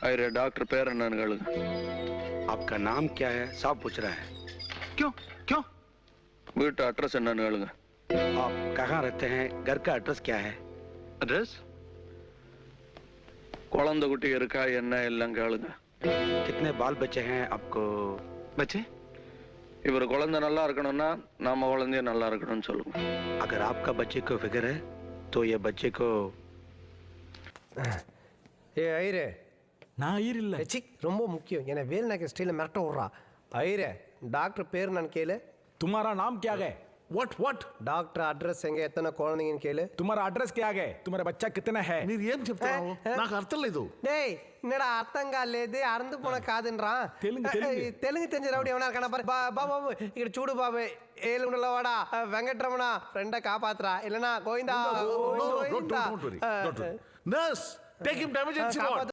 अरे डॉक्टर पेर ननगल आपका नाम क्या है? साहब पूछ रहा है। क्यों क्यों? வீட்டு அட்ரஸ் என்னன்னு கேளுங்க. आप कहाँ रहते हैं? घर का एड्रेस क्या है? एड्रेस? குழந்தை குட்டி இருக்கா என்ன எல்லாம் கேளுங்க. कितने बाल बच्चे हैं आपको? बच्चे? இவர் குழந்தை நல்லா இருக்கணும்னா நம்ம குழந்தைய நல்லா இருக்கணும்னு சொல்லுங்க. अगर आपका बच्चे को फिक्र है तो ये बच्चे को ஏ ஐரே, நான் ஐயர் இல்ல. சி ரொம்ப முக்கியம். என்னை வேல் நாயக்கர் ஸ்டைலில் மிரட்ட விட்றா. ஐரே, டாக்டர் பேர் நான் கேளு. तुम्हारा नाम क्या है? What what? டாக்டர் அட்ரஸ் எங்க, எத்தனை குழந்தைங்கன்னு கேளு. तुम्हारा एड्रेस क्या है? तुम्हारा बच्चा कितना है? మీరు ఏం చెప్తావు? నాకు అర్థం లేదు. டேய், என்னடா అర్థం కాలేదు, అర్థ పోన కాదున్రా. తెలుగు తెలింది రౌడీ ఏమన్నా కన్నా బాబు ఇక్కడ చూడు బాబు, ఏళ్ళు ఉండలవాడా వెంకటరమణ ఫ్రెండ్ కాపాత్రా ఇల్లనా Govinda Don't worry. Nurse, take him to emergency ward.